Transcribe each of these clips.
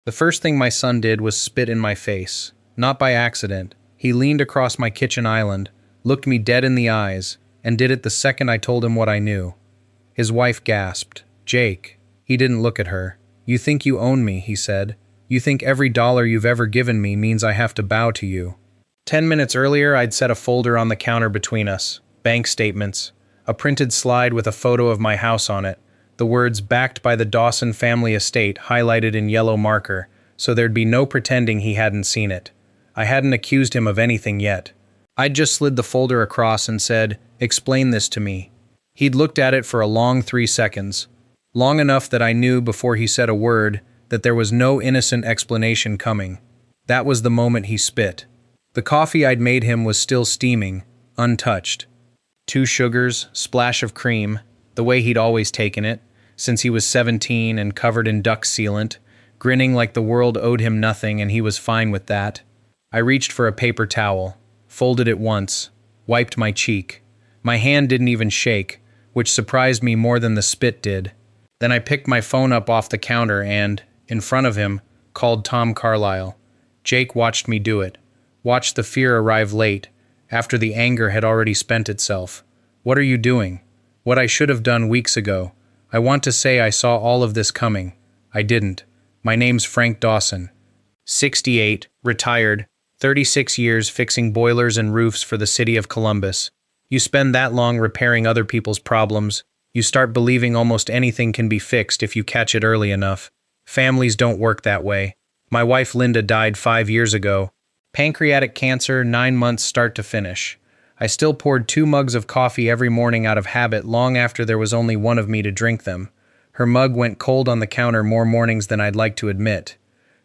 The first thing my son did was spit in my face. Not by accident. He leaned across my kitchen island, looked me dead in the eyes, and did it the second I told him what I knew. His wife gasped. "Jake." He didn't look at her. "You think you own me," he said. "You think every dollar you've ever given me means I have to bow to you." 10 minutes earlier, I'd set a folder on the counter between us. Bank statements. A printed slide with a photo of my house on it. The words "backed by the Dawson family estate" highlighted in yellow marker, so there'd be no pretending he hadn't seen it. I hadn't accused him of anything yet. I'd just slid the folder across and said, "Explain this to me." He'd looked at it for a long 3 seconds. Long enough that I knew before he said a word that there was no innocent explanation coming. That was the moment he spit. The coffee I'd made him was still steaming, untouched. 2 sugars, splash of cream, the way he'd always taken it, since he was 17 and covered in duck sealant, grinning like the world owed him nothing and he was fine with that. I reached for a paper towel, folded it once, wiped my cheek. My hand didn't even shake, which surprised me more than the spit did. Then I picked my phone up off the counter and, in front of him, called Tom Carlyle. Jake watched me do it, watched the fear arrive late, after the anger had already spent itself. "What are you doing?" What I should have done weeks ago. I want to say I saw all of this coming. I didn't. My name's Frank Dawson. 68, retired, 36 years fixing boilers and roofs for the city of Columbus. You spend that long repairing other people's problems, you start believing almost anything can be fixed if you catch it early enough. Families don't work that way. My wife Linda died 5 years ago. Pancreatic cancer, 9 months start to finish. I still poured 2 mugs of coffee every morning out of habit long after there was only one of me to drink them. Her mug went cold on the counter more mornings than I'd like to admit.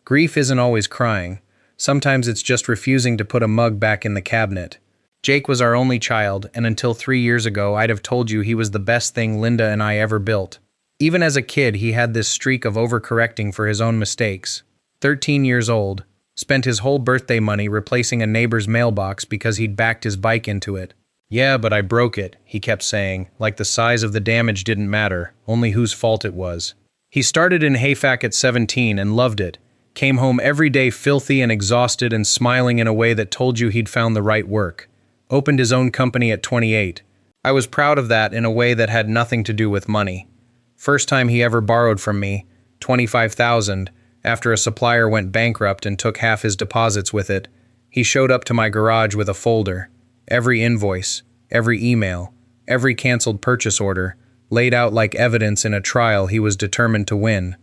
Grief isn't always crying. Sometimes it's just refusing to put a mug back in the cabinet. Jake was our only child, and until 3 years ago I'd have told you he was the best thing Linda and I ever built. Even as a kid, he had this streak of overcorrecting for his own mistakes. 13 years old, spent his whole birthday money replacing a neighbor's mailbox because he'd backed his bike into it. "Yeah, but I broke it," he kept saying, like the size of the damage didn't matter, only whose fault it was. He started in Hayfack at 17 and loved it. Came home every day filthy and exhausted and smiling in a way that told you he'd found the right work. Opened his own company at 28. I was proud of that in a way that had nothing to do with money. First time he ever borrowed from me, $25,000, after a supplier went bankrupt and took half his deposits with it. He showed up to my garage with a folder. Every invoice, every email, every canceled purchase order, laid out like evidence in a trial he was determined to win.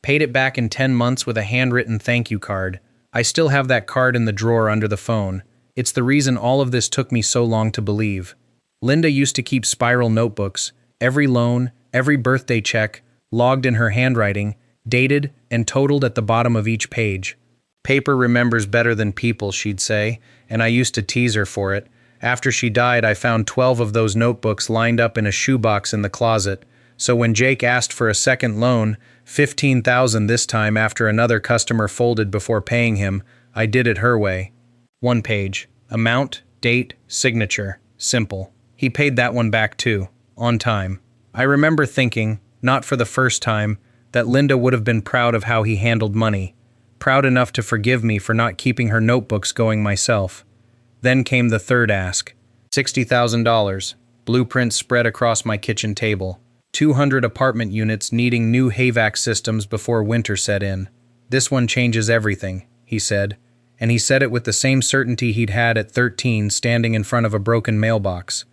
Paid it back in 10 months with a handwritten thank you card. I still have that card in the drawer under the phone. It's the reason all of this took me so long to believe. Linda used to keep spiral notebooks, every loan, every birthday check, logged in her handwriting, dated and totaled at the bottom of each page. "Paper remembers better than people," she'd say, and I used to tease her for it. After she died, I found 12 of those notebooks lined up in a shoebox in the closet. So when Jake asked for a second loan, $15,000 this time after another customer folded before paying him, I did it her way. 1 page. Amount, date, signature. Simple. He paid that one back too. On time. I remember thinking, not for the first time, that Linda would have been proud of how he handled money. Proud enough to forgive me for not keeping her notebooks going myself. Then came the third ask. $60,000. Blueprints spread across my kitchen table. 200 apartment units needing new HVAC systems before winter set in. "This one changes everything," he said. And he said it with the same certainty he'd had at 13 standing in front of a broken mailbox.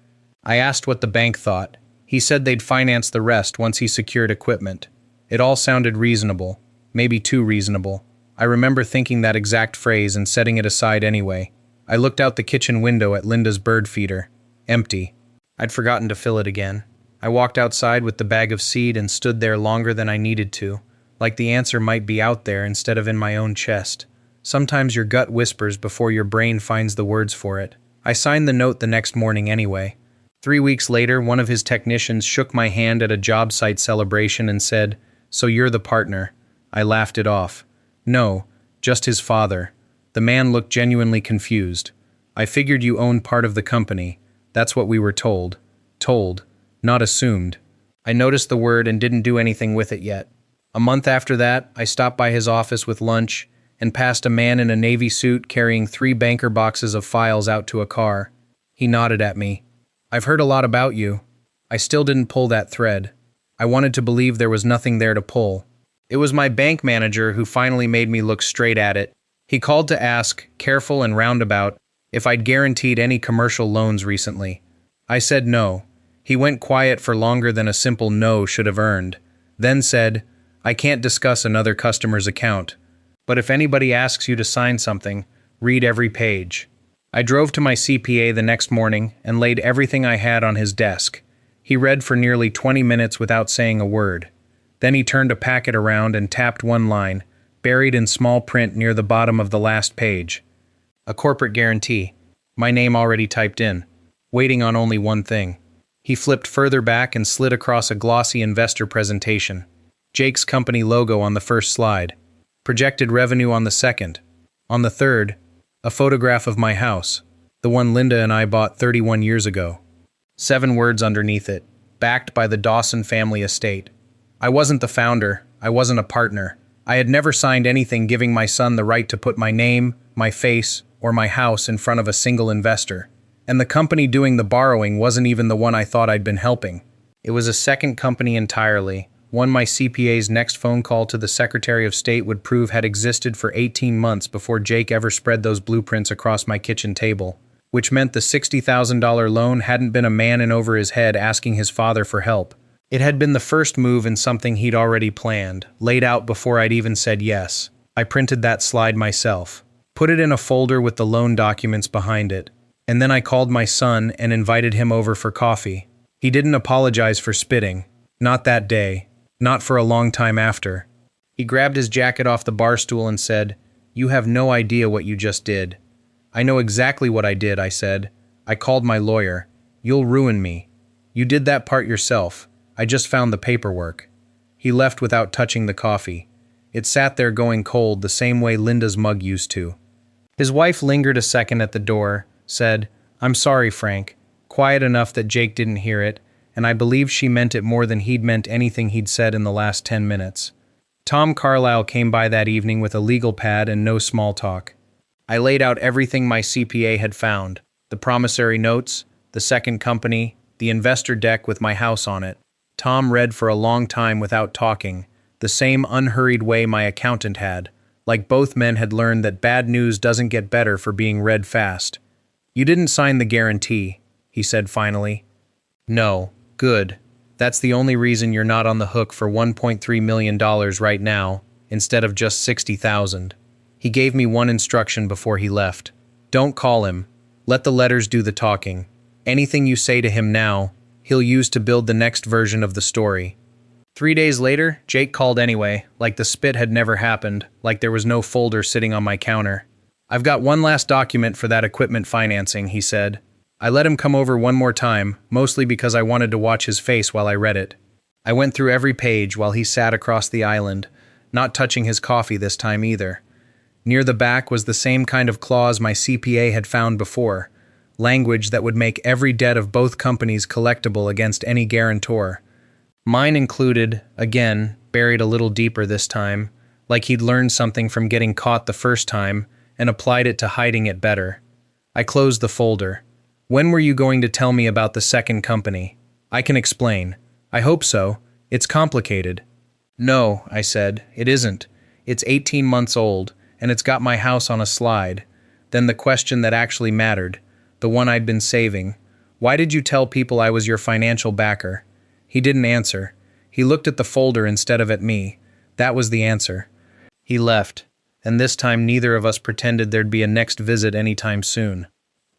I asked what the bank thought. He said they'd finance the rest once he secured equipment. It all sounded reasonable, maybe too reasonable. I remember thinking that exact phrase and setting it aside anyway. I looked out the kitchen window at Linda's bird feeder. Empty. I'd forgotten to fill it again. I walked outside with the bag of seed and stood there longer than I needed to, like the answer might be out there instead of in my own chest. Sometimes your gut whispers before your brain finds the words for it. I signed the note the next morning anyway. 3 weeks later, one of his technicians shook my hand at a job site celebration and said, "So you're the partner." I laughed it off. No, just his father. The man looked genuinely confused. "I figured you owned part of the company. That's what we were told. Told, not assumed." I noticed the word and didn't do anything with it yet. A month after that, I stopped by his office with lunch and passed a man in a navy suit carrying 3 banker boxes of files out to a car. He nodded at me. "I've heard a lot about you." I still didn't pull that thread. I wanted to believe there was nothing there to pull. It was my bank manager who finally made me look straight at it. He called to ask, careful and roundabout, if I'd guaranteed any commercial loans recently. I said no. He went quiet for longer than a simple no should have earned, then said, "I can't discuss another customer's account, but if anybody asks you to sign something, read every page." I drove to my CPA the next morning and laid everything I had on his desk. He read for nearly 20 minutes without saying a word. Then he turned a packet around and tapped one line, buried in small print near the bottom of the last page. A corporate guarantee. My name already typed in, waiting on only one thing. He flipped further back and slid across a glossy investor presentation. Jake's company logo on the first slide. Projected revenue on the second. On the third, a photograph of my house, the one Linda and I bought 31 years ago. 7 words underneath it, backed by the Dawson family estate. I wasn't the founder, I wasn't a partner. I had never signed anything giving my son the right to put my name, my face, or my house in front of a single investor. And the company doing the borrowing wasn't even the one I thought I'd been helping. It was a second company entirely, one my CPA's next phone call to the Secretary of State would prove had existed for 18 months before Jake ever spread those blueprints across my kitchen table, which meant the $60,000 loan hadn't been a man in over his head asking his father for help. It had been the first move in something he'd already planned, laid out before I'd even said yes. I printed that slide myself, put it in a folder with the loan documents behind it, and then I called my son and invited him over for coffee. He didn't apologize for spitting. Not that day. Not for a long time after. He grabbed his jacket off the bar stool and said, "You have no idea what you just did." "I know exactly what I did," I said. "I called my lawyer. You'll ruin me. You did that part yourself. I just found the paperwork." He left without touching the coffee. It sat there going cold the same way Linda's mug used to. His wife lingered a second at the door, said, "I'm sorry, Frank," quiet enough that Jake didn't hear it, and I believe she meant it more than he'd meant anything he'd said in the last 10 minutes. Tom Carlisle came by that evening with a legal pad and no small talk. I laid out everything my CPA had found, the promissory notes, the second company, the investor deck with my house on it. Tom read for a long time without talking, the same unhurried way my accountant had, like both men had learned that bad news doesn't get better for being read fast. "You didn't sign the guarantee," he said finally. "No. Good. That's the only reason you're not on the hook for $1.3 million right now, instead of just $60,000. He gave me one instruction before he left. Don't call him. Let the letters do the talking. Anything you say to him now, he'll use to build the next version of the story." 3 days later, Jake called anyway, like the spit had never happened, like there was no folder sitting on my counter. "I've got one last document for that equipment financing," he said. I let him come over one more time, mostly because I wanted to watch his face while I read it. I went through every page while he sat across the island, not touching his coffee this time either. Near the back was the same kind of clause my CPA had found before, language that would make every debt of both companies collectible against any guarantor. Mine included, again, buried a little deeper this time, like he'd learned something from getting caught the first time and applied it to hiding it better. I closed the folder. "When were you going to tell me about the second company? I can explain. I hope so. It's complicated." "No," I said, "it isn't. It's 18 months old, and it's got my house on a slide." Then the question that actually mattered, the one I'd been saving. "Why did you tell people I was your financial backer?" He didn't answer. He looked at the folder instead of at me. That was the answer. He left, and this time neither of us pretended there'd be a next visit anytime soon.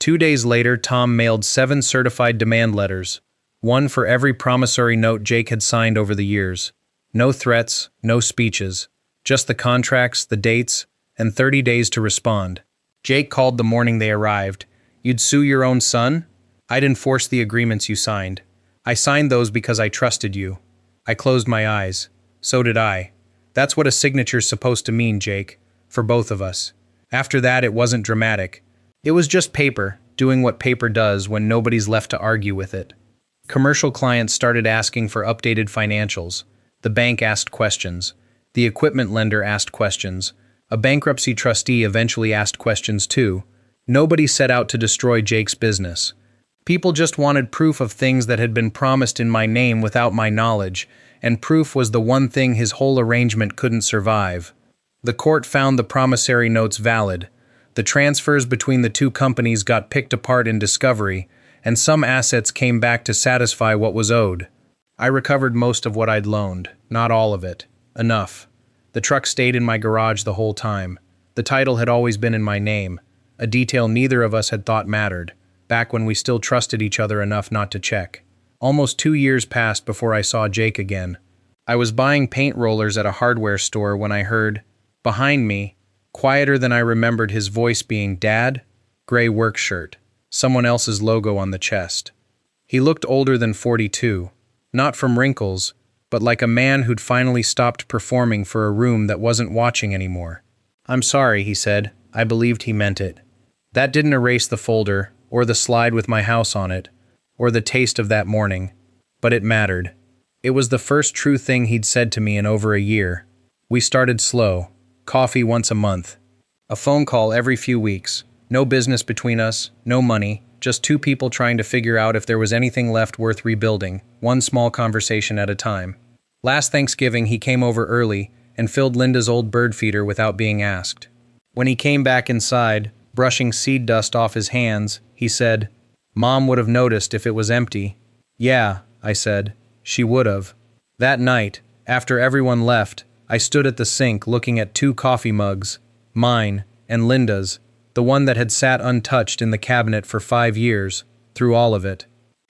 2 days later, Tom mailed 7 certified demand letters, one for every promissory note Jake had signed over the years. No threats, no speeches, just the contracts, the dates, and 30 days to respond. Jake called the morning they arrived. "You'd sue your own son? I'd enforce the agreements you signed. I signed those because I trusted you." I closed my eyes. So did I. That's what a signature's supposed to mean, Jake, for both of us. After that, it wasn't dramatic. It was just paper, doing what paper does when nobody's left to argue with it. Commercial clients started asking for updated financials. The bank asked questions. The equipment lender asked questions. A bankruptcy trustee eventually asked questions too. Nobody set out to destroy Jake's business. People just wanted proof of things that had been promised in my name without my knowledge, and proof was the one thing his whole arrangement couldn't survive. The court found the promissory notes valid. The transfers between the two companies got picked apart in discovery, and some assets came back to satisfy what was owed. I recovered most of what I'd loaned, not all of it. Enough. The truck stayed in my garage the whole time. The title had always been in my name, a detail neither of us had thought mattered, back when we still trusted each other enough not to check. Almost 2 years passed before I saw Jake again. I was buying paint rollers at a hardware store when I heard, behind me, quieter than I remembered his voice being, "Dad?" Gray work shirt, someone else's logo on the chest. He looked older than 42, not from wrinkles, but like a man who'd finally stopped performing for a room that wasn't watching anymore. "I'm sorry," he said. I believed he meant it. That didn't erase the folder, or the slide with my house on it, or the taste of that morning, but it mattered. It was the first true thing he'd said to me in over a year. We started slow, coffee once a month, a phone call every few weeks, no business between us, no money, just two people trying to figure out if there was anything left worth rebuilding, one small conversation at a time. Last Thanksgiving he came over early and filled Linda's old bird feeder without being asked. When he came back inside, brushing seed dust off his hands, he said, "Mom would have noticed if it was empty." "Yeah," I said, "she would have." That night, after everyone left, I stood at the sink looking at 2 coffee mugs, mine and Linda's, the one that had sat untouched in the cabinet for 5 years, through all of it.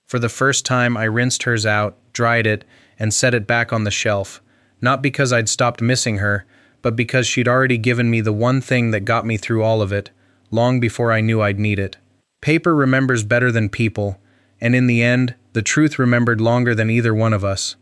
For the first time I rinsed hers out, dried it, and set it back on the shelf, not because I'd stopped missing her, but because she'd already given me the one thing that got me through all of it, long before I knew I'd need it. Paper remembers better than people, and in the end, the truth remembered longer than either one of us.